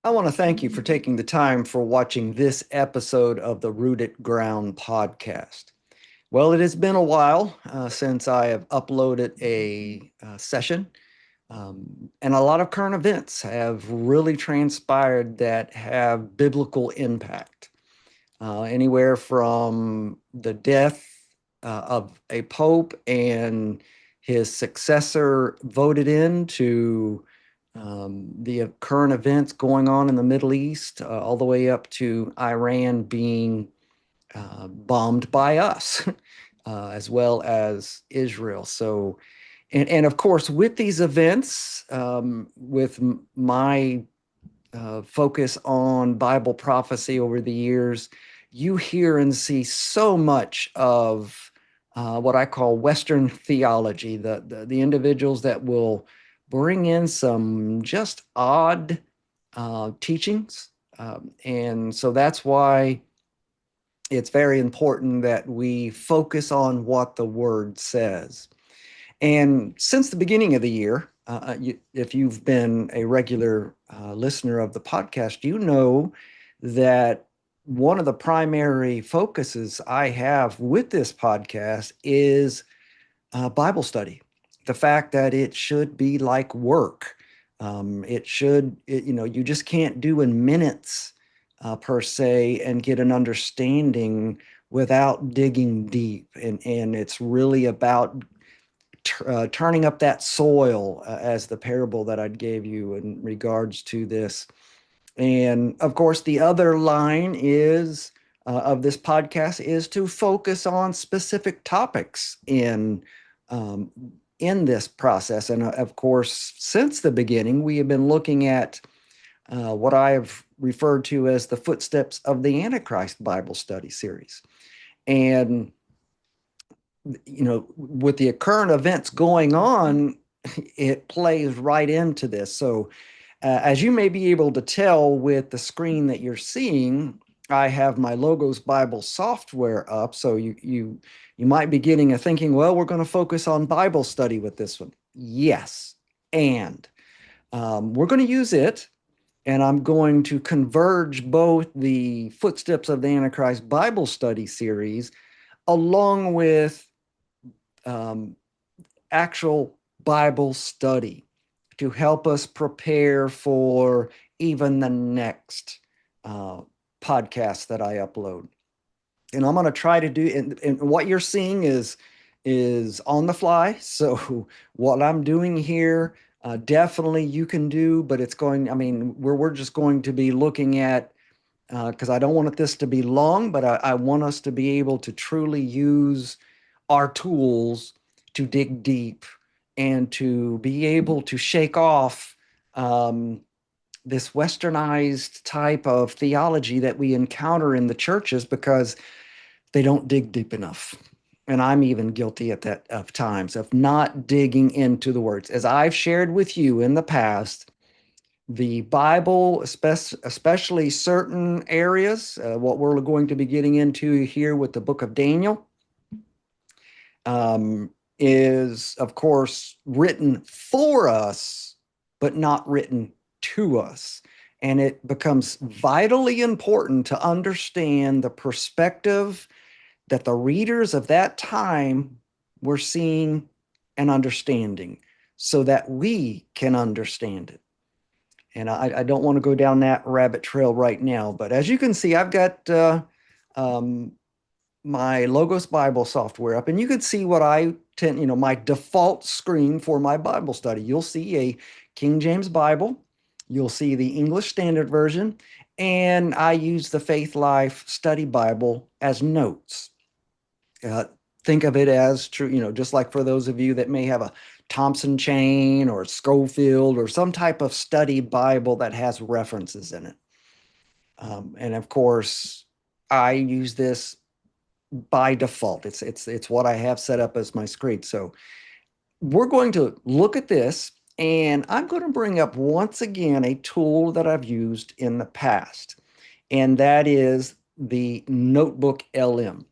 I want to thank you for taking the time for watching this episode of the Rooted Ground podcast. Well, it has been a while since I have uploaded a session, and a lot of current events have really transpired that have biblical impact. Anywhere from the death of a pope and his successor voted in to the current events going on in the Middle East, all the way up to Iran being bombed by us, as well as Israel. So, and of course, with these events, with my focus on Bible prophecy over the years, you hear and see so much of what I call Western theology, the individuals that will bring in some just odd teachings. And so that's why it's very important that we focus on what the word says. And since the beginning of the year, if you've been a regular listener of the podcast, you know that one of the primary focuses I have with this podcast is Bible study. The fact that it should be like work. You just can't do in minutes per se and get an understanding without digging deep. And it's really about turning up that soil, as the parable that I gave you in regards to this. And of course, the other line is of this podcast is to focus on specific topics um, in this process. And of course, since the beginning, we have been looking at what I have referred to as the Footsteps of the Antichrist Bible study series. And with the current events going on, it plays right into this. So, as you may be able to tell with the screen that you're seeing, I have my Logos Bible software up. So you might be getting a thinking, well, we're going to focus on Bible study with this one. Yes, and we're going to use it, and I'm going to converge both the Footsteps of the Antichrist Bible study series along with um, actual Bible study to help us prepare for even the next podcast that I upload. And I'm going to try to do, and what you're seeing is on the fly. So what I'm doing here, definitely you can do, but it's going, I mean, we're just going to be looking at, because I don't want this to be long, but I want us to be able to truly use our tools to dig deep and to be able to shake off this westernized type of theology that we encounter in the churches because they don't dig deep enough. And I'm even guilty at that of times of not digging into the words. As I've shared with you in the past, the Bible, especially certain areas, what we're going to be getting into here with the book of Daniel, um, is, of course, written for us, but not written to us. And it becomes vitally important to understand the perspective that the readers of that time were seeing and understanding so that we can understand it. And I don't want to go down that rabbit trail right now, but as you can see, I've got um, my Logos Bible software up, and you can see what I tend, my default screen for my Bible study. You'll see a King James Bible, you'll see the English Standard Version, and I use the Faith Life Study Bible as notes. Uh, think of it as true, just like for those of you that may have a Thompson Chain or Schofield or some type of study Bible that has references in it. And of course, I use this by default. It's what I have set up as my screen. So we're going to look at this, and I'm going to bring up once again a tool that I've used in the past, and that is the Notebook LM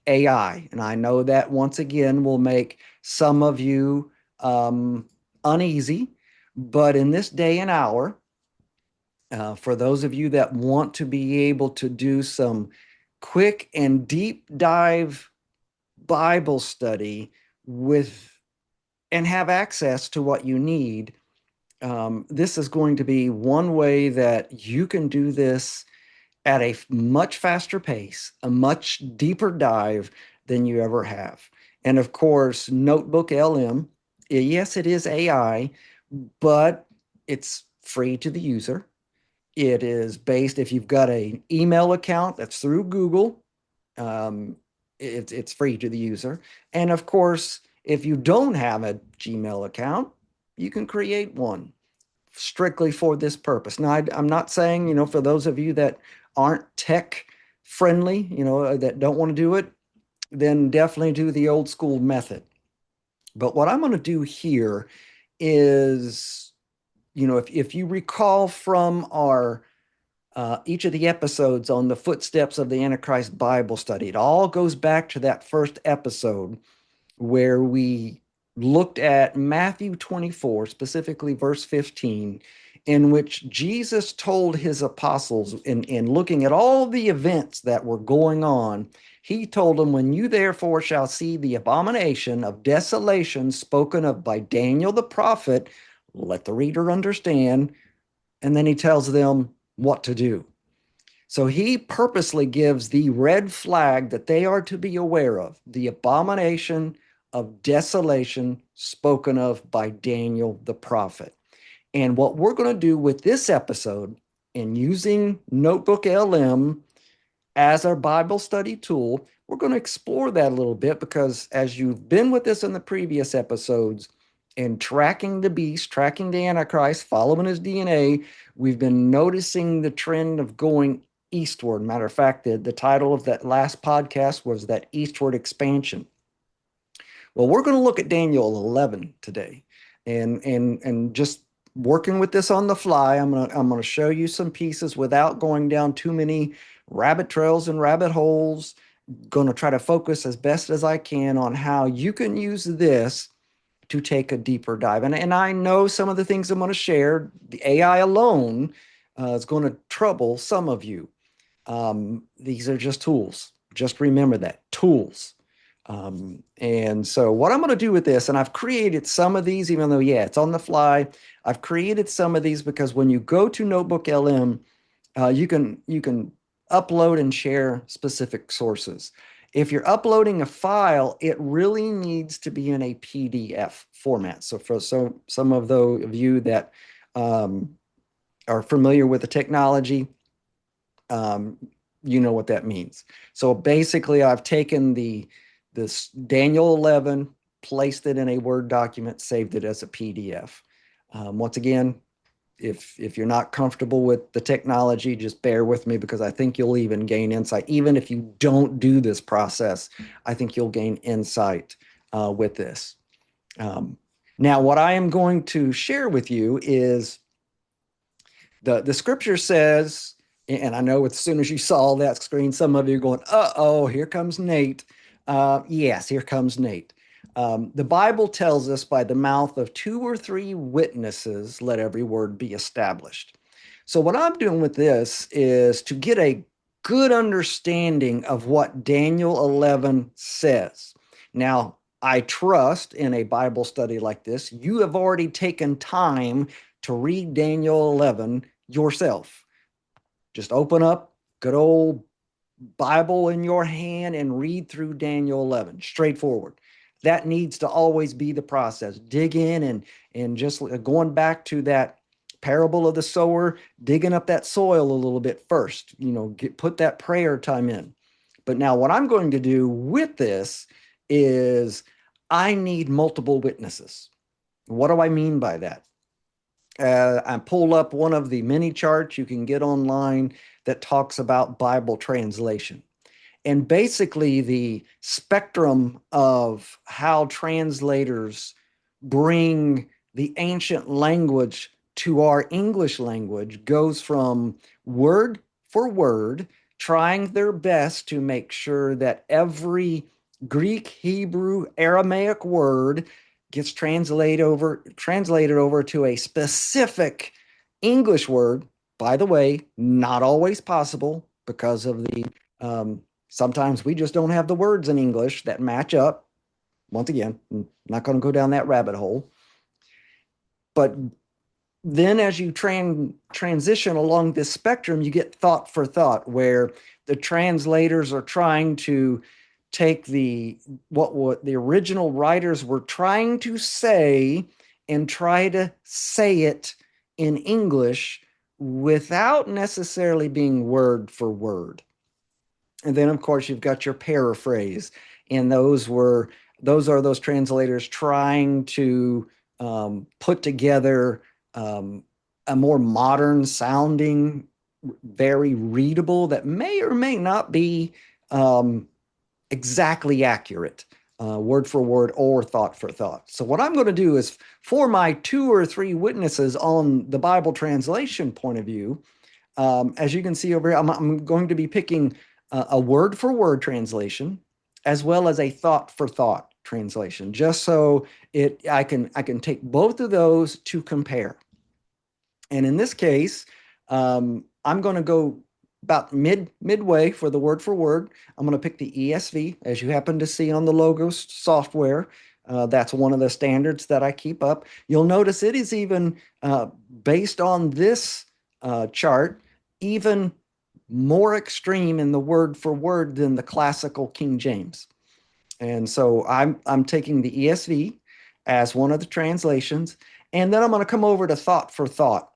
AI. And I know that once again will make some of you uneasy, but in this day and hour, For those of you that want to be able to do some quick and deep dive Bible study with and have access to what you need, this is going to be one way that you can do this at a much faster pace, a much deeper dive than you ever have. And of course, Notebook LM, yes, it is AI, but it's free to the user. It is based, if you've got an email account that's through Google, um, it's free to the user. And of course, if you don't have a Gmail account, you can create one strictly for this purpose. Now, I'm not saying, for those of you that aren't tech friendly, that don't want to do it, then definitely do the old school method. But what I'm going to do here is, if you recall from our each of the episodes on the footsteps of the Antichrist Bible study, it all goes back to that first episode where we looked at Matthew 24, specifically verse 15, in which Jesus told his apostles, in looking at all the events that were going on, he told them, when you therefore shall see the abomination of desolation spoken of by Daniel the prophet, let the reader understand. And then he tells them what to do. So he purposely gives the red flag that they are to be aware of, the abomination of desolation spoken of by Daniel the prophet. And what we're going to do with this episode, in using Notebook LM as our Bible study tool, we're going to explore that a little bit, because as you've been with us in the previous episodes, in tracking the beast, tracking the Antichrist, following his DNA, we've been noticing the trend of going eastward. Matter of fact, the title of that last podcast was that eastward expansion. Well, we're going to look at Daniel 11 today, and just working with this on the fly. I'm going to show you some pieces without going down too many rabbit trails and rabbit holes. Going to try to focus as best as I can on how you can use this to take a deeper dive. And I know some of the things I'm going to share, the AI alone is going to trouble some of you. These are just tools. Just remember that, tools. And so what I'm going to do with this, and I've created some of these, even though, yeah, it's on the fly. I've created some of these because when you go to Notebook LM, you can upload and share specific sources. If you're uploading a file, it really needs to be in a PDF format. So for some of those of you that are familiar with the technology, you know what that means. So basically, I've taken this Daniel 11, placed it in a Word document, saved it as a PDF. Once again, if you're not comfortable with the technology, just bear with me, because I think you'll even gain insight. Even if you don't do this process, I think you'll gain insight with this. Now, what I am going to share with you is the scripture says, and I know as soon as you saw that screen, some of you are going, uh-oh, here comes Nate. Yes, here comes Nate. The Bible tells us, by the mouth of 2 or 3 witnesses, let every word be established. So what I'm doing with this is to get a good understanding of what Daniel 11 says. Now, I trust in a Bible study like this, you have already taken time to read Daniel 11 yourself. Just open up good old Bible in your hand and read through Daniel 11. Straightforward. That needs to always be the process. Dig in and just going back to that parable of the sower, digging up that soil a little bit first. Put that prayer time in. But now what I'm going to do with this is I need multiple witnesses. What do I mean by that? I pulled up one of the mini charts you can get online that talks about Bible translation. And basically, the spectrum of how translators bring the ancient language to our English language goes from word for word, trying their best to make sure that every Greek, Hebrew, Aramaic word gets translated over to a specific English word By the way, not always possible because of sometimes we just don't have the words in English that match up. Once again, I'm not going to go down that rabbit hole. But then as you transition along this spectrum, you get thought for thought, where the translators are trying to take what the original writers were trying to say and try to say it in English without necessarily being word for word. And then, of course, you've got your paraphrase, and those are those translators trying to put together a more modern sounding, very readable, that may or may not be exactly accurate, word for word or thought for thought. So what I'm going to do is, for my 2 or 3 witnesses on the Bible translation point of view, as you can see over here, I'm going to be picking a word for word translation as well as a thought for thought translation, just so I can take both of those to compare. And in this case, I'm going to go about midway for the word for word. I'm going to pick the ESV, as you happen to see on the Logos software. That's one of the standards that I keep up. You'll notice it is even based on this chart, even more extreme in the word for word than the classical King James. And so I'm taking the ESV as one of the translations, and then I'm going to come over to thought for thought,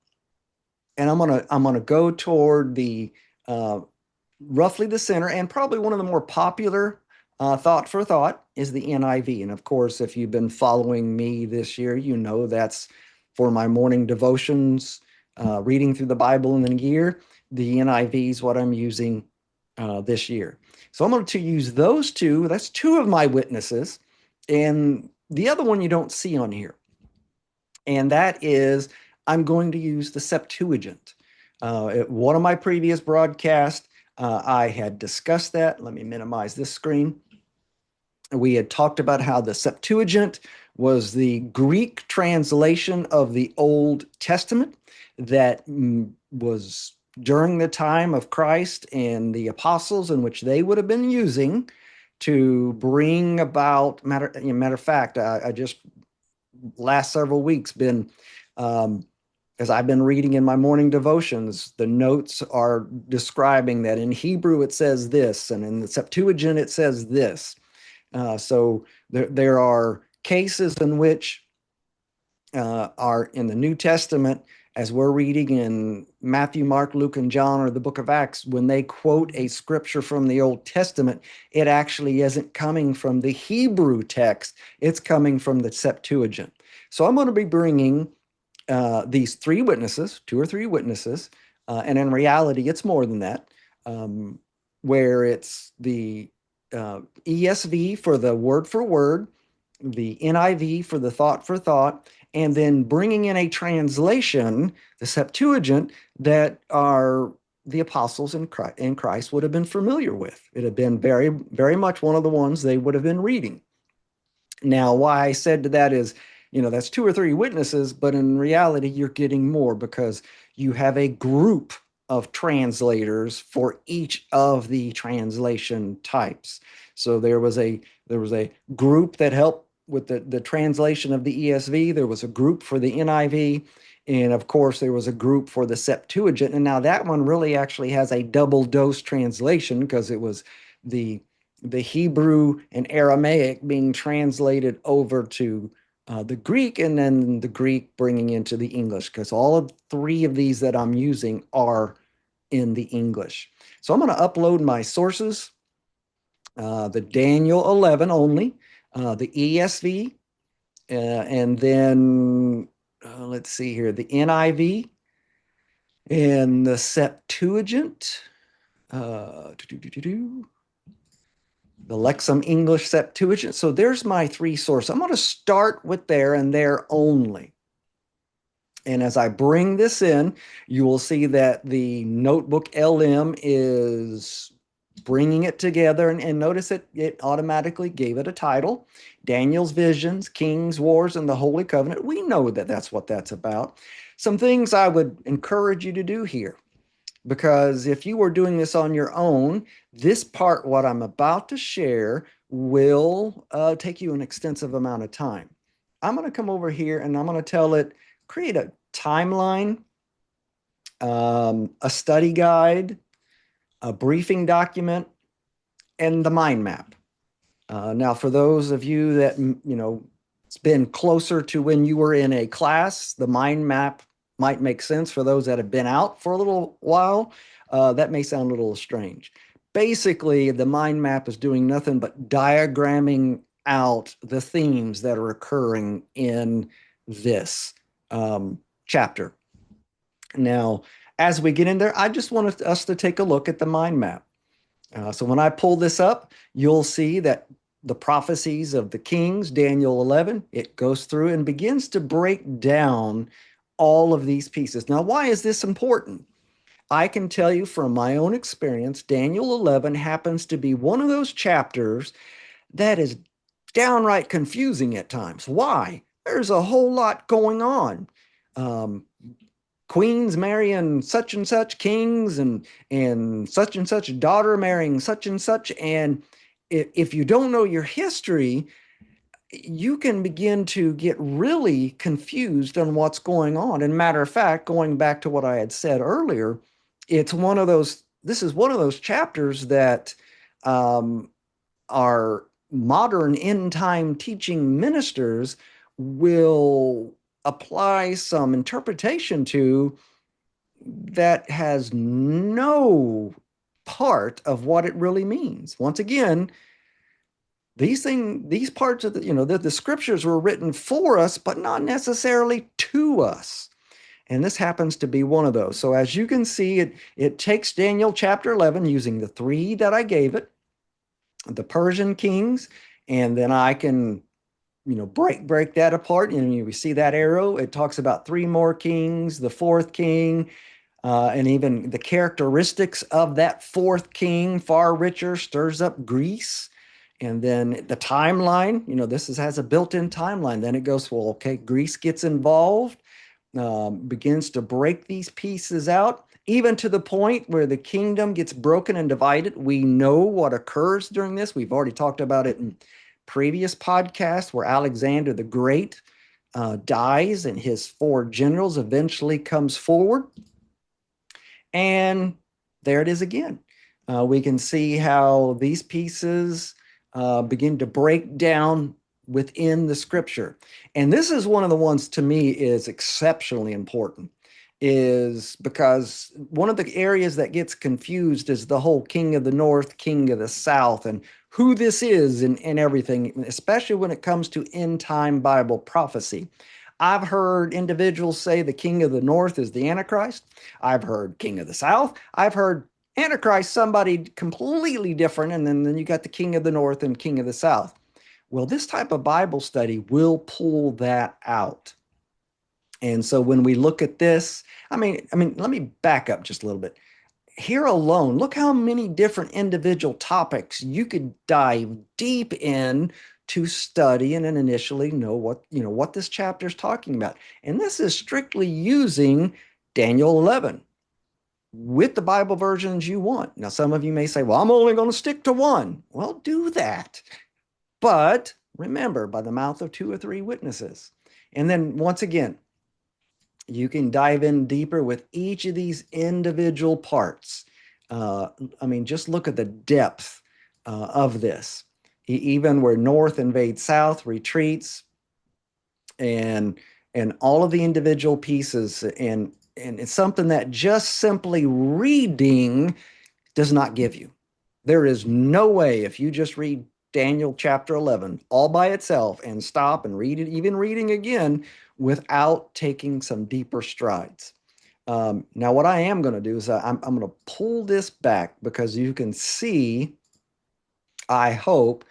and I'm gonna go toward the roughly the center, and probably one of the more popular thought for thought is the NIV. And of course, if you've been following me this year, you know that's for my morning devotions, reading through the Bible in a year. The NIV is what I'm using this year. So I'm going to use those two. That's two of my witnesses, and the other one you don't see on here, and that is I'm going to use the Septuagint. At one of my previous broadcasts, I had discussed that. Let me minimize this screen. We had talked about how the Septuagint was the Greek translation of the Old Testament that was during the time of Christ and the apostles, in which they would have been using to bring about, matter of fact, I just last several weeks been as I've been reading in my morning devotions, the notes are describing that in Hebrew it says this, and in the Septuagint it says this. So there are cases in which are in the New Testament, as we're reading in Matthew, Mark, Luke, and John, or the book of Acts, when they quote a scripture from the Old Testament, it actually isn't coming from the Hebrew text, it's coming from the Septuagint. So I'm going to be bringing these 3 witnesses, 2 or 3 witnesses, and in reality, it's more than that, where it's the ESV for the word for word, the NIV for the thought for thought, and then bringing in a translation, the Septuagint, that are the apostles in Christ would have been familiar with. It had been very, very much one of the ones they would have been reading. Now, why I said that is, that's 2 or 3 witnesses, but in reality, you're getting more because you have a group of translators for each of the translation types. So there was a group that helped with the translation of the ESV. There was a group for the NIV, and of course, there was a group for the Septuagint. And now that one really actually has a double dose translation because it was the Hebrew and Aramaic being translated over to the Greek, and then the Greek bringing into the English, because all of 3 of these that I'm using are in the English. So I'm going to upload my sources, the Daniel 11 only, the ESV, and then let's see here, the NIV and the Septuagint. The Lexham English Septuagint. So there's my 3 sources. I'm going to start with there and there only. And as I bring this in, you will see that the notebook LM is bringing it together. And notice it automatically gave it a title, Daniel's Visions, Kings, Wars, and the Holy Covenant. We know that that's what that's about. some things I would encourage you to do here. Because if you were doing this on your own, this part, what I'm about to share, will take you an extensive amount of time. I'm going to come over here and I'm going to tell it, create a timeline, a study guide, a briefing document, and the mind map. Now, for those of you that, it's been closer to when you were in a class, the mind map might make sense. For those that have been out for a little while, that may sound a little strange. Basically, the mind map is doing nothing but diagramming out the themes that are occurring in this chapter. Now, as we get in there, I just wanted us to take a look at the mind map. So when I pull this up, you'll see that the prophecies of the kings, Daniel 11, it goes through and begins to break down all of these pieces. Now, why is this important? I can tell you from my own experience, Daniel 11 happens to be one of those chapters that is downright confusing at times. Why? There's a whole lot going on. Um, Queens marrying such and such kings, and such daughter marrying such and such. And if you don't know your history, you can begin to get really confused on what's going on. And matter of fact, going back to what I had said earlier, this is one of those chapters that our modern end time teaching ministers will apply some interpretation to that has no part of what it really means. Once again, these parts of the scriptures were written for us, but not necessarily to us. And this happens to be one of those. So as you can see, it takes Daniel chapter 11 using the three that I gave it, the Persian kings, and then I can break that apart. And we see that arrow. It talks about three more kings, the fourth king, and even the characteristics of that fourth king, far richer, stirs up Greece. And then the timeline, has a built-in timeline. Then it goes, well, okay, Greece gets involved, begins to break these pieces out, even to the point where the kingdom gets broken and divided. We know what occurs during this. We've already talked about it in previous podcasts, where Alexander the Great dies and his four generals eventually comes forward. And there it is again. We can see how these pieces begin to break down within the scripture. And this is one of the ones to me is exceptionally important, is because one of the areas that gets confused is the whole king of the north, king of the south, and who this is and everything, especially when it comes to end time Bible prophecy. I've heard individuals say the king of the north is the Antichrist. I've heard king of the south. I've heard Antichrist, somebody completely different. And then you got the king of the north and king of the south. Well, this type of Bible study will pull that out. And so when we look at this, I mean, let me back up just a little bit. Here alone, look how many different individual topics you could dive deep in to study and then initially know what this chapter is talking about. And this is strictly using Daniel 11 with the Bible versions you want. Now, some of you may say, well, I'm only going to stick to one. Well, do that. But remember, by the mouth of two or three witnesses. And then once again, you can dive in deeper with each of these individual parts. Just look at the depth of this. Even where north invades south, retreats, and all of the individual pieces, and it's something that just simply reading does not give you. There is no way, if you just read Daniel chapter 11 all by itself and stop and read it, even reading again, without taking some deeper strides. Now, what I am going to do is I'm going to pull this back, because you can see, I hope,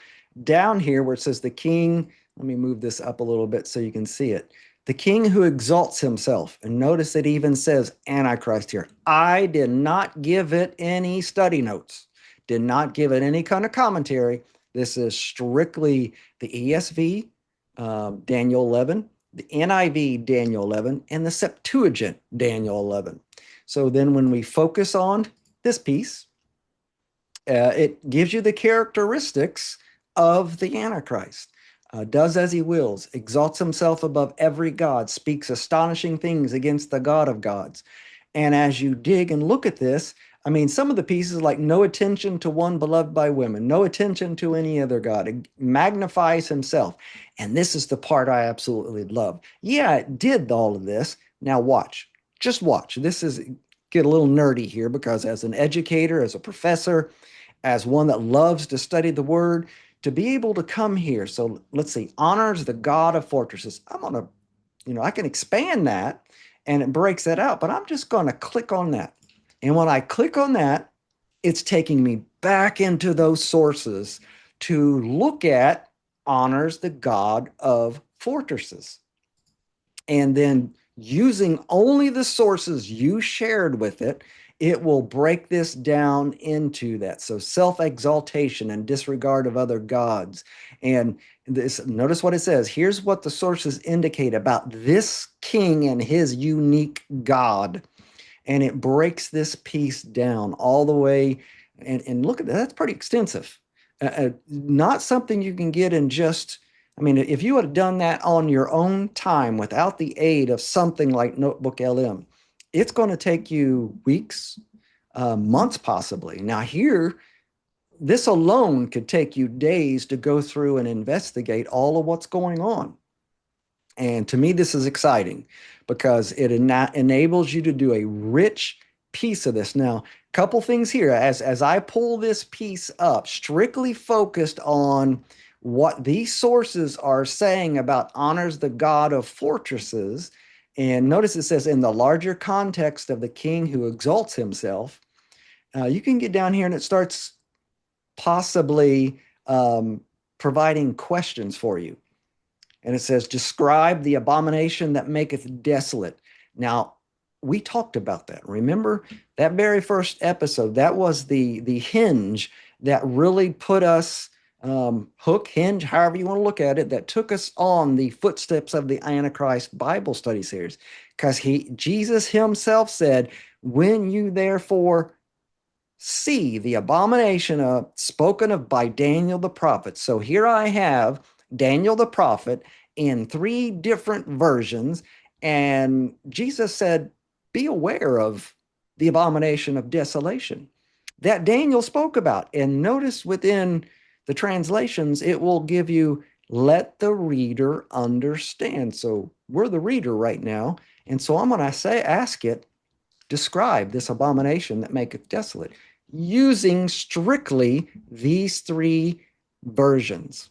down here where it says the king. Let me move this up a little bit so you can see it. The king who exalts himself. And notice it even says Antichrist here. I did not give it any study notes, did not give it any kind of commentary. This is strictly the ESV, Daniel 11, the NIV Daniel 11, and the Septuagint Daniel 11. So then when we focus on this piece, it gives you the characteristics of the Antichrist. Does as he wills, exalts himself above every god, speaks astonishing things against the God of gods. And as you dig and look at this, I mean, some of the pieces like no attention to one beloved by women, no attention to any other God, it magnifies himself. And this is the part I absolutely love. Yeah, it did all of this. Now watch, just watch. This is get a little nerdy here because as an educator, as a professor, as one that loves to study the word, to be able to come here. So let's see, honors the God of fortresses. I'm going to, I can expand that and it breaks that out, but I'm just going to click on that. And when I click on that, it's taking me back into those sources to look at honors the God of fortresses. And then using only the sources you shared with it, it will break this down into that. So self-exaltation and disregard of other gods. And this, notice what it says. Here's what the sources indicate about this king and his unique God. And it breaks this piece down all the way. And look at that, that's pretty extensive. Not something you can get in just, I mean, if you had done that on your own time without the aid of something like Notebook LM, it's going to take you weeks, months possibly. Now, here, this alone could take you days to go through and investigate all of what's going on. And to me, this is exciting because it enables you to do a rich piece of this. Now, a couple things here. As I pull this piece up, strictly focused on what these sources are saying about honors the God of fortresses. And notice it says in the larger context of the king who exalts himself, you can get down here and it starts possibly providing questions for you. And it says, describe the abomination that maketh desolate. Now, we talked about that. Remember that very first episode? That was the hinge that really put us, hook, hinge, however you want to look at it, that took us on the footsteps of the Antichrist Bible study series. Because Jesus himself said, when you therefore see the abomination spoken of by Daniel the prophet. So here I have Daniel the prophet in three different versions, and Jesus said, be aware of the abomination of desolation that Daniel spoke about. And notice within the translations, it will give you, let the reader understand. So we're the reader right now. And so I'm going to say, ask it, describe this abomination that maketh desolate, using strictly these three versions.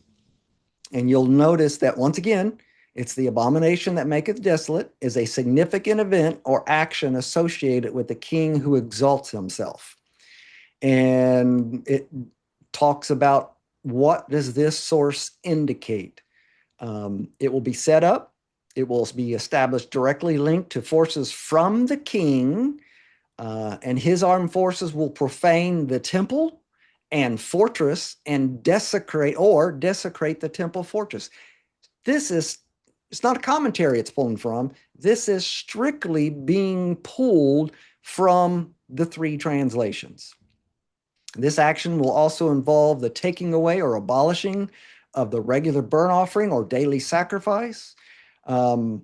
And you'll notice that once again, it's the abomination that maketh desolate is a significant event or action associated with the king who exalts himself. And it talks about what does this source indicate. It will be set up. It will be established directly linked to forces from the king, and his armed forces will profane the temple and fortress and desecrate the temple fortress. This is, it's not a commentary it's pulling from. This is strictly being pulled from the three translations. This action will also involve the taking away or abolishing of the regular burnt offering or daily sacrifice. The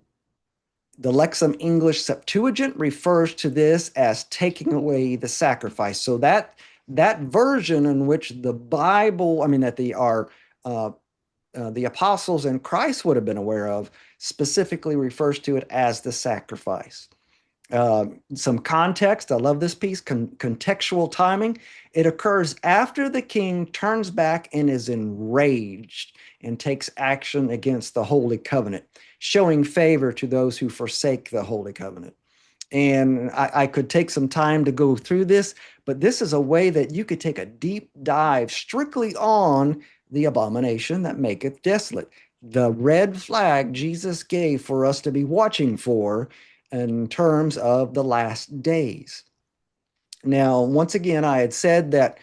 Lexham English Septuagint refers to this as taking away the sacrifice. So that version in which the Bible, I mean, that the apostles and Christ would have been aware of, specifically refers to it as the sacrifice. Some context. I love this piece. Contextual timing. It occurs after the king turns back and is enraged and takes action against the Holy Covenant, showing favor to those who forsake the Holy Covenant. And I could take some time to go through this, but this is a way that you could take a deep dive strictly on the abomination that maketh desolate. The red flag Jesus gave for us to be watching for in terms of the last days. Now, once again, I had said that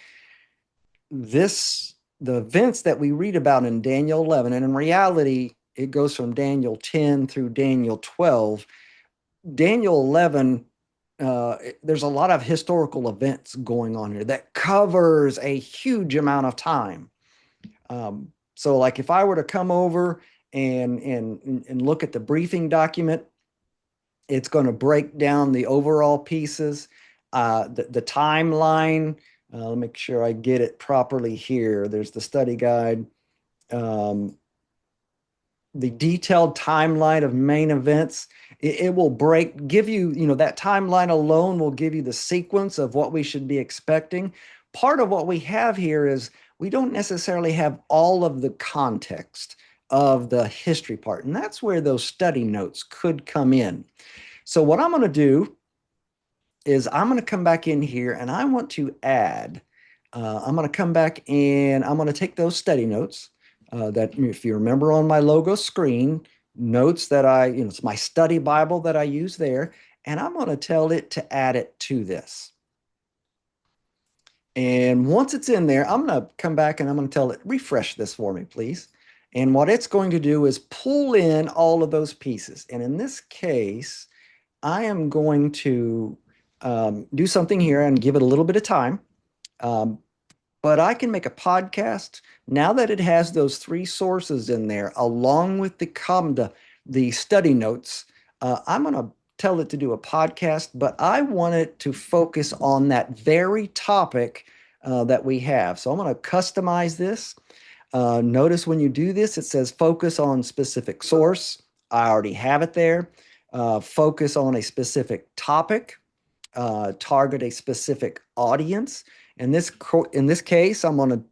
the events that we read about in Daniel 11, and in reality, it goes from Daniel 10 through Daniel 12. Daniel 11, there's a lot of historical events going on here that covers a huge amount of time. So like if I were to come over and look at the briefing document, it's going to break down the overall pieces, the timeline. Let me make sure I get it properly here. There's the study guide. Um, the detailed timeline of main events. It will give you, that timeline alone will give you the sequence of what we should be expecting. Part of what we have here is we don't necessarily have all of the context of the history part, and that's where those study notes could come in. So what I'm going to do is I'm going to come back in here and I want to add, I'm going to come back and I'm going to take those study notes that, if you remember on my logo screen, notes that it's my study Bible that I use there, and I'm going to tell it to add it to this. And once it's in there, I'm going to come back and I'm going to tell it, refresh this for me, please. And what it's going to do is pull in all of those pieces. And in this case, I am going to do something here and give it a little bit of time. But I can make a podcast now that it has those three sources in there, along with the study notes. I'm going to tell it to do a podcast, but I want it to focus on that very topic that we have. So I'm going to customize this. Notice when you do this, it says focus on specific source. I already have it there. Focus on a specific topic. Target a specific audience. In this case, I'm going to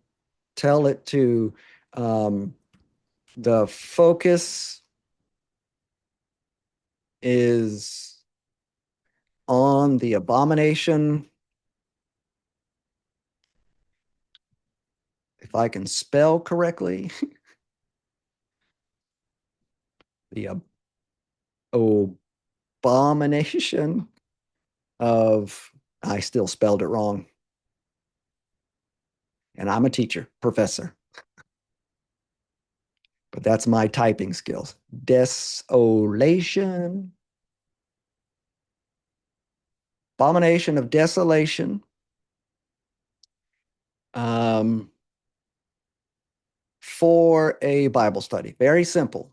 tell it to the focus is on the abomination. If I can spell correctly, the abomination of, I still spelled it wrong. And I'm a teacher, professor. But that's my typing skills. Desolation. Abomination of desolation. For a Bible study. Very simple.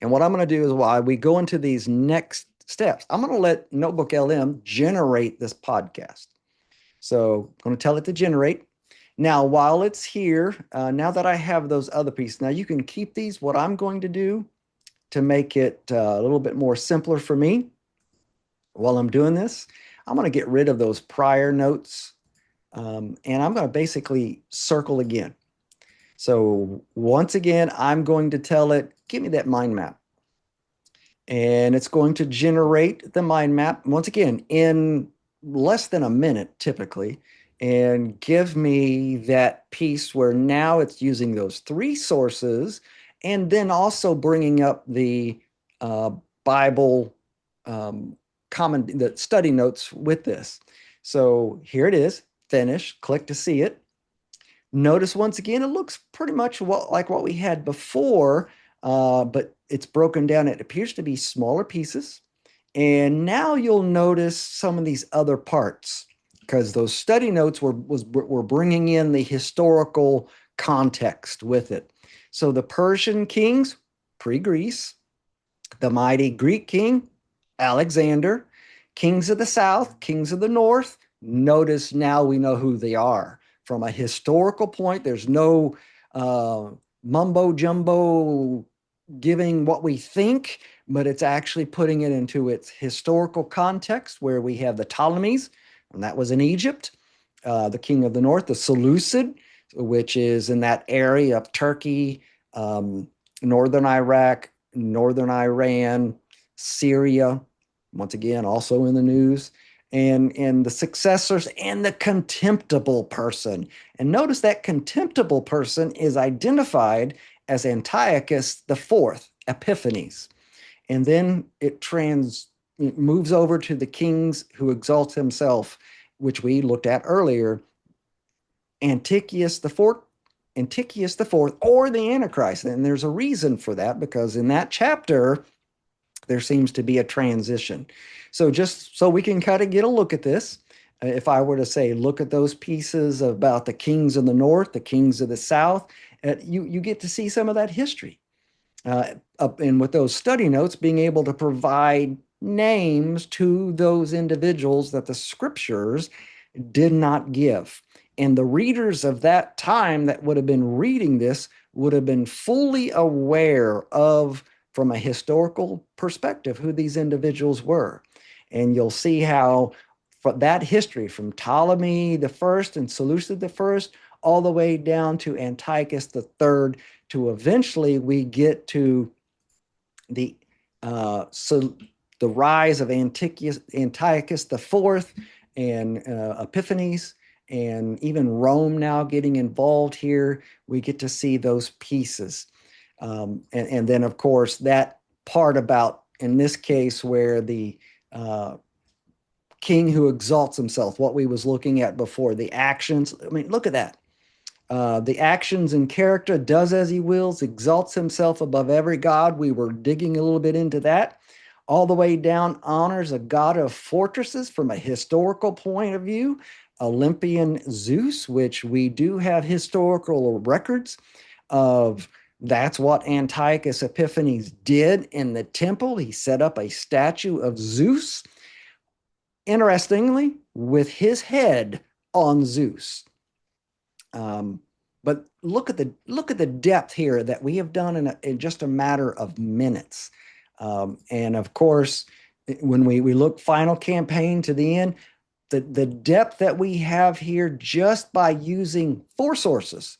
And what I'm going to do is while we go into these next steps, I'm going to let Notebook LM generate this podcast. So I'm going to tell it to generate. Now, while it's here, now that I have those other pieces, now you can keep these. What I'm going to do to make it a little bit more simpler for me while I'm doing this, I'm going to get rid of those prior notes. And I'm going to basically circle again. So once again, I'm going to tell it, give me that mind map. And it's going to generate the mind map, once again, in less than a minute, typically, and give me that piece where now it's using those three sources and then also bringing up the Bible the study notes with this. So here it is, finish, click to see it. Notice once again, it looks pretty much like what we had before, but it's broken down. It appears to be smaller pieces. And now you'll notice some of these other parts because those study notes were bringing in the historical context with it. So the Persian kings, pre-Greece, the mighty Greek king, Alexander, kings of the south, kings of the north. Notice now we know who they are. From a historical point, there's no mumbo jumbo giving what we think, but it's actually putting it into its historical context where we have the Ptolemies, and that was in Egypt, the king of the north, the Seleucid, which is in that area of Turkey, northern Iraq, northern Iran, Syria, once again, also in the news, and the successors and the contemptible person. And notice that contemptible person is identified as Antiochus IV, Epiphanes. And then it moves over to the kings who exalt himself, which we looked at earlier, Antiochus IV Antiochus the Fourth or the Antichrist. And there's a reason for that, because in that chapter, there seems to be a transition. So just so we can kind of get a look at this, if I were to say, look at those pieces about the kings of the north, the kings of the south, you get to see some of that history. And with those study notes, being able to provide names to those individuals that the scriptures did not give. And the readers of that time that would have been reading this would have been fully aware of, from a historical perspective, who these individuals were. And you'll see how that history from Ptolemy the first and Seleucus the first all the way down to Antiochus the third, to eventually we get to the so the rise of Antiochus the fourth and Epiphanes, and even Rome now getting involved here. We get to see those pieces. And then, of course, that part about, in this case, where the king who exalts himself, what we was looking at before, the actions. I mean, look at that. The actions and character, does as he wills, exalts himself above every god. We were digging a little bit into that. All the way down, honors a god of fortresses from a historical point of view, Olympian Zeus, which we do have historical records of. That's what Antiochus Epiphanes did in the temple. He set up a statue of Zeus, interestingly, with his head on Zeus. But look at the depth here that we have done in just a matter of minutes. And of course, when we look final campaign to the end, the depth that we have here just by using 4 sources,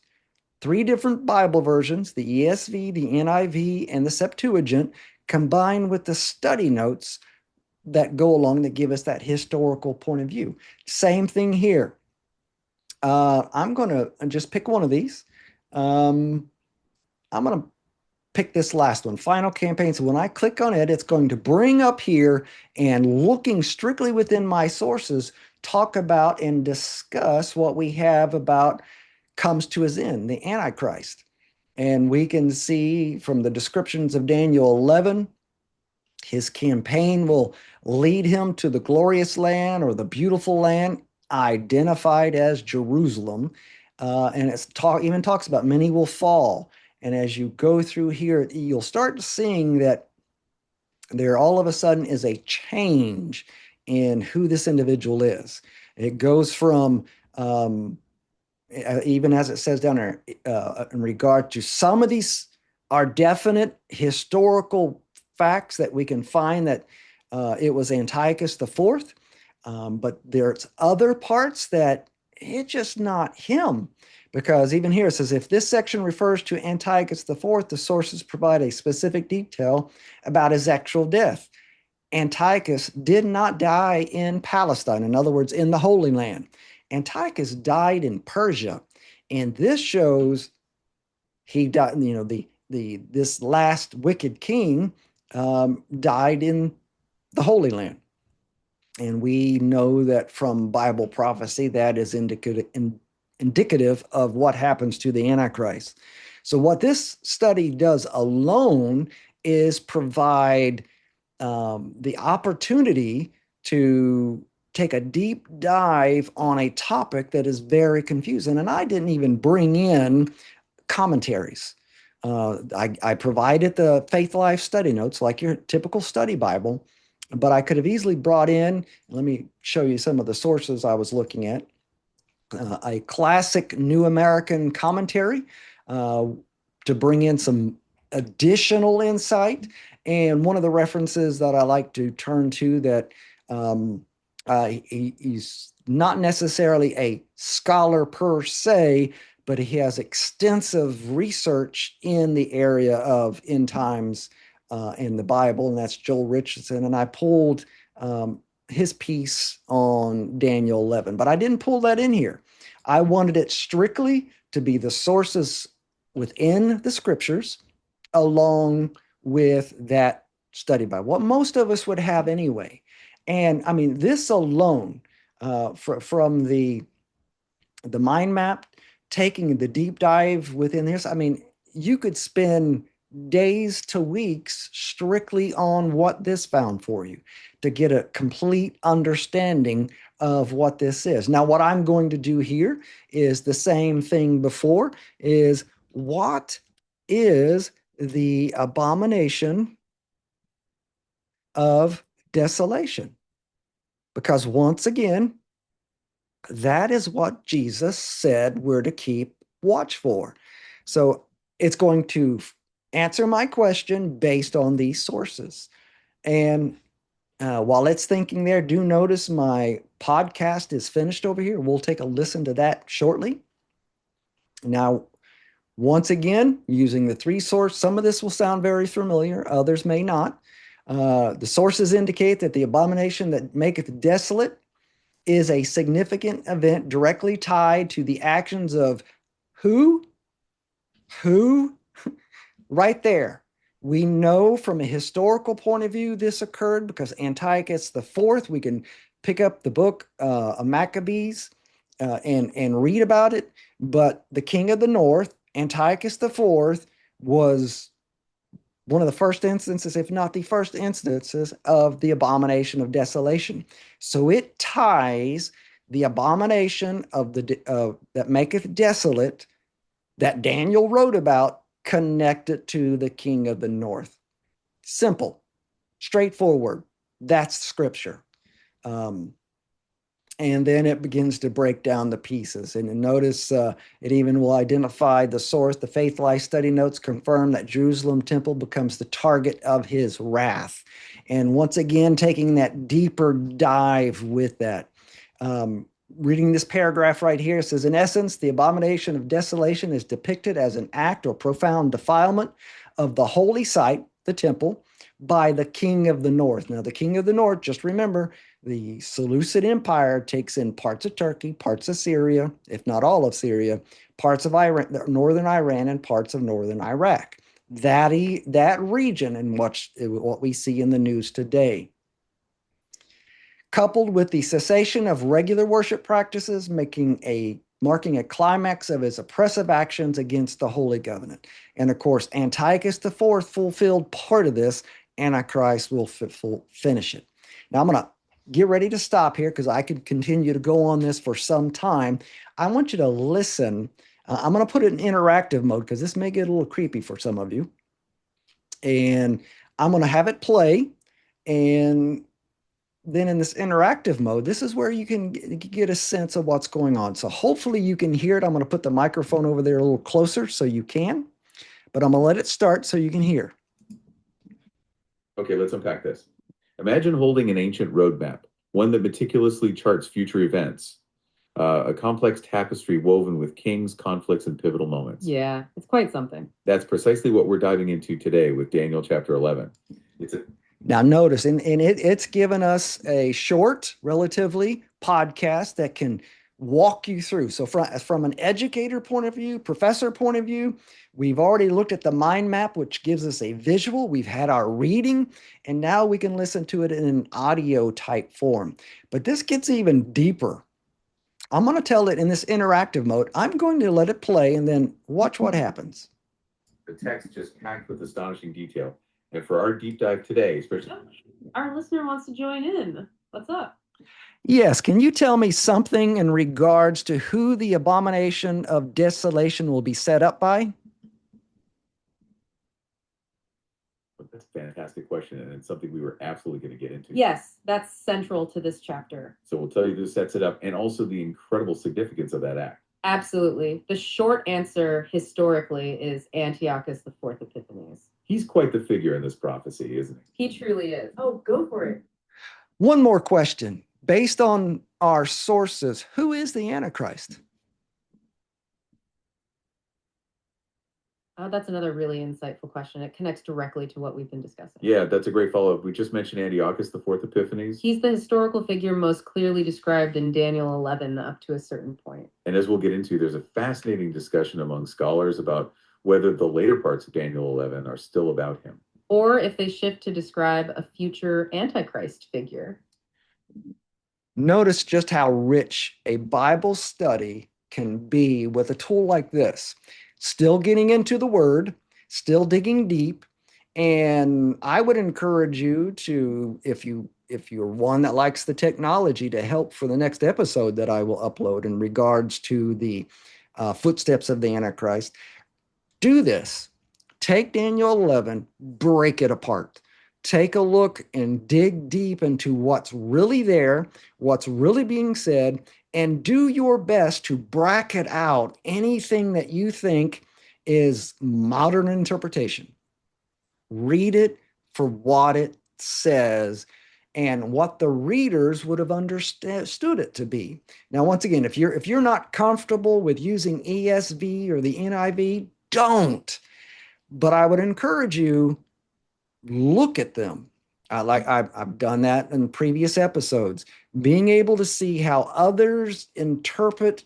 3 different Bible versions, the ESV, the NIV, and the Septuagint, combined with the study notes that go along that give us that historical point of view. Same thing here. I'm going to just pick one of these. I'm going to pick this last one, final campaign. So when I click on it, it's going to bring up here, and looking strictly within my sources, talk about and discuss what we have about comes to his end, the Antichrist. And we can see from the descriptions of Daniel 11, his campaign will lead him to the glorious land, or the beautiful land, identified as Jerusalem. And it's even talks about many will fall. And as you go through here, you'll start seeing that there all of a sudden is a change in who this individual is. It goes from, even as it says down there, in regard to some of these are definite historical facts that we can find that it was Antiochus the Fourth. But there's other parts that it's just not him, because even here it says, if this section refers to Antiochus the Fourth, the sources provide a specific detail about his actual death. Antiochus did not die in Palestine, in other words, in the Holy Land. Antiochus died in Persia, and this shows he died. This last wicked king died in the Holy Land. And we know that from Bible prophecy that is indicative of what happens to the Antichrist. So what this study does alone is provide the opportunity to take a deep dive on a topic that is very confusing. And I didn't even bring in commentaries. I provided the Faith Life study notes like your typical study Bible, but I could have easily brought in, let me show you some of the sources I was looking at, a classic New American commentary to bring in some additional insight. And one of the references that I like to turn to that he's not necessarily a scholar per se, but he has extensive research in the area of end times in the Bible, and that's Joel Richardson. And I pulled his piece on Daniel 11, but I didn't pull that in here. I wanted it strictly to be the sources within the scriptures along with that study Bible, what most of us would have anyway. And I mean, this alone, from the mind map taking the deep dive within this, I mean, you could spend days to weeks strictly on what this found for you to get a complete understanding of what this is. Now, what I'm going to do here is the same thing before, is what is the abomination of desolation? Because once again, that is what Jesus said we're to keep watch for. So it's going to answer my question based on these sources. And while it's thinking there, do notice my podcast is finished over here. We'll take a listen to that shortly. Now, once again, using the three source, some of this will sound very familiar, others may not. The sources indicate that the abomination that maketh desolate is a significant event directly tied to the actions of who? Who? Right there. We know from a historical point of view this occurred because Antiochus the Fourth. We can pick up the book of Maccabees and read about it. But the king of the north, Antiochus the Fourth, was one of the first instances, if not the first instances, of the abomination of desolation. So it ties the abomination of that maketh desolate that Daniel wrote about, connected to the king of the north. Simple, straightforward. That's scripture. And then it begins to break down the pieces. And notice it even will identify the source. The Faith Life study notes confirm that Jerusalem temple becomes the target of his wrath. And once again, taking that deeper dive with that. Reading this paragraph right here, it says, in essence, the abomination of desolation is depicted as an act or profound defilement of the holy site, the temple, by the king of the north. Now, the king of the north, just remember, the Seleucid Empire takes in parts of Turkey, parts of Syria, if not all of Syria, parts of Iran, northern Iran, and parts of northern Iraq. That region and what we see in the news today. Coupled with the cessation of regular worship practices, marking a climax of his oppressive actions against the Holy Covenant. And of course, Antiochus IV fulfilled part of this. Antichrist will finish it. Now, I'm going to get ready to stop here because I could continue to go on this for some time. I want you to listen. I'm going to put it in interactive mode because this may get a little creepy for some of you. And I'm going to have it play. And then in this interactive mode, this is where you can get a sense of what's going on. So hopefully you can hear it. I'm going to put the microphone over there a little closer so you can, but I'm going to let it start so you can hear. Okay, let's unpack this. Imagine holding an ancient roadmap, one that meticulously charts future events, a complex tapestry woven with kings, conflicts, and pivotal moments. Yeah, it's quite something. That's precisely what we're diving into today with Daniel chapter 11. Now notice, and it's given us a short, relatively, podcast that can walk you through. So from an educator point of view, professor point of view, we've already looked at the mind map, which gives us a visual. We've had our reading, and now we can listen to it in an audio type form. But this gets even deeper. I'm going to tell it in this interactive mode. I'm going to let it play and then watch what happens. The text just packed with astonishing detail. And for our deep dive today, especially... Our listener wants to join in. What's up? Yes, can you tell me something in regards to who the abomination of desolation will be set up by? That's a fantastic question, and it's something we were absolutely going to get into. Yes, that's central to this chapter. So we'll tell you who sets it up and also the incredible significance of that act. Absolutely. The short answer historically is Antiochus IV Epiphanes. He's quite the figure in this prophecy, isn't he? He truly is. Oh, go for it. One more question. Based on our sources, who is the Antichrist? That's another really insightful question. It connects directly to what we've been discussing. Yeah, that's a great follow-up. We just mentioned Antiochus IV Epiphanes. He's the historical figure most clearly described in Daniel 11 up to a certain point. And as we'll get into, there's a fascinating discussion among scholars about whether the later parts of Daniel 11 are still about him. Or if they shift to describe a future Antichrist figure. Notice just how rich a Bible study can be with a tool like this. Still getting into the word, still digging deep. And I would encourage you to, if you're one that likes the technology, to help for the next episode that I will upload in regards to the footsteps of the Antichrist. Do this. Take Daniel 11, break it apart. Take a look and dig deep into what's really there, what's really being said, and do your best to bracket out anything that you think is modern interpretation. Read it for what it says and what the readers would have understood it to be. Now, once again, if you're not comfortable with using ESV or the NIV, don't. But I would encourage you, look at them. I've done that in previous episodes. Being able to see how others interpret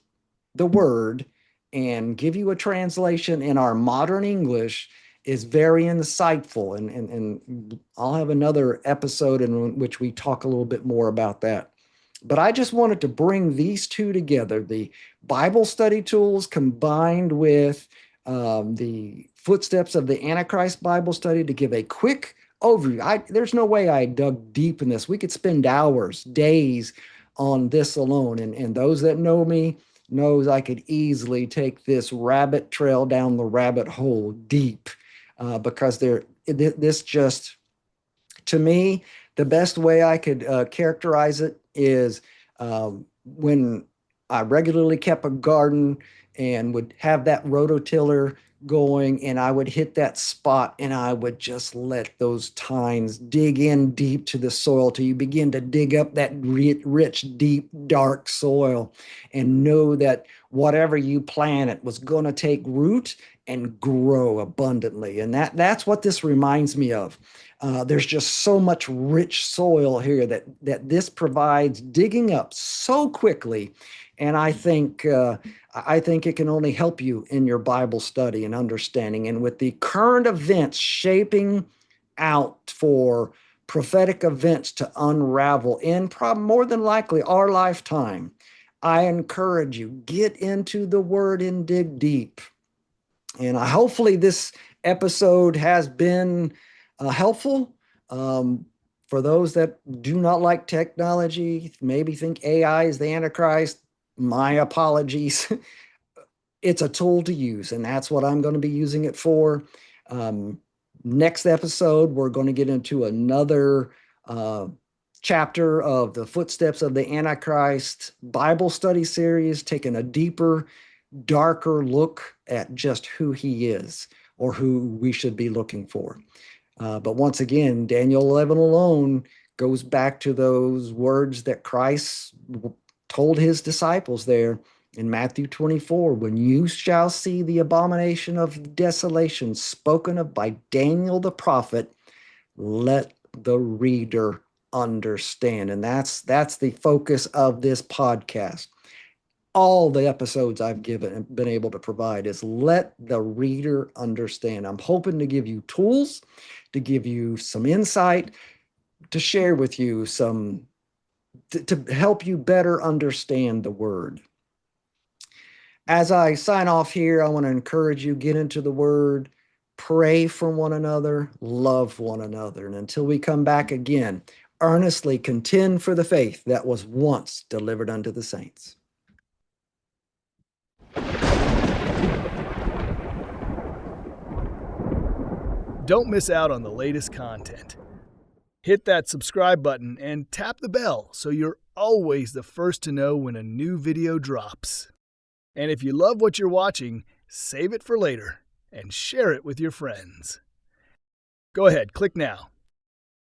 the word and give you a translation in our modern English is very insightful. And I'll have another episode in which we talk a little bit more about that. But I just wanted to bring these two together, the Bible study tools combined with the footsteps of the Antichrist Bible study, to give a quick overview. There's no way I dug deep in this. We could spend hours, days on this alone. And those that know me knows I could easily take this rabbit trail down the rabbit hole deep, because this just, to me, the best way I could characterize it is when I regularly kept a garden and would have that rototiller going, and I would hit that spot and I would just let those tines dig in deep to the soil till you begin to dig up that rich, deep, dark soil, and know that whatever you planted was going to take root and grow abundantly. And that's what this reminds me of. There's just so much rich soil here that this provides digging up so quickly. And I think it can only help you in your Bible study and understanding. And with the current events shaping out for prophetic events to unravel in more than likely our lifetime, I encourage you, get into the word and dig deep. And hopefully this episode has been helpful. For those that do not like technology, maybe think AI is the Antichrist, my apologies. It's a tool to use, and that's what I'm going to be using it for. Next episode, we're going to get into another chapter of the Footsteps of the Antichrist Bible study series, taking a deeper, darker look at just who he is, or who we should be looking for. But once again, Daniel 11 alone goes back to those words that Christ told his disciples there in Matthew 24, when you shall see the abomination of desolation spoken of by Daniel the prophet, let the reader understand. And that's the focus of this podcast. All the episodes I've been able to provide is let the reader understand. I'm hoping to give you tools, to give you some insight, to share with you to help you better understand the word. As I sign off here, I want to encourage you, get into the word, pray for one another, love one another. And until we come back again, earnestly contend for the faith that was once delivered unto the saints. Don't miss out on the latest content. Hit that subscribe button and tap the bell so you're always the first to know when a new video drops. And if you love what you're watching, save it for later and share it with your friends. Go ahead, click now.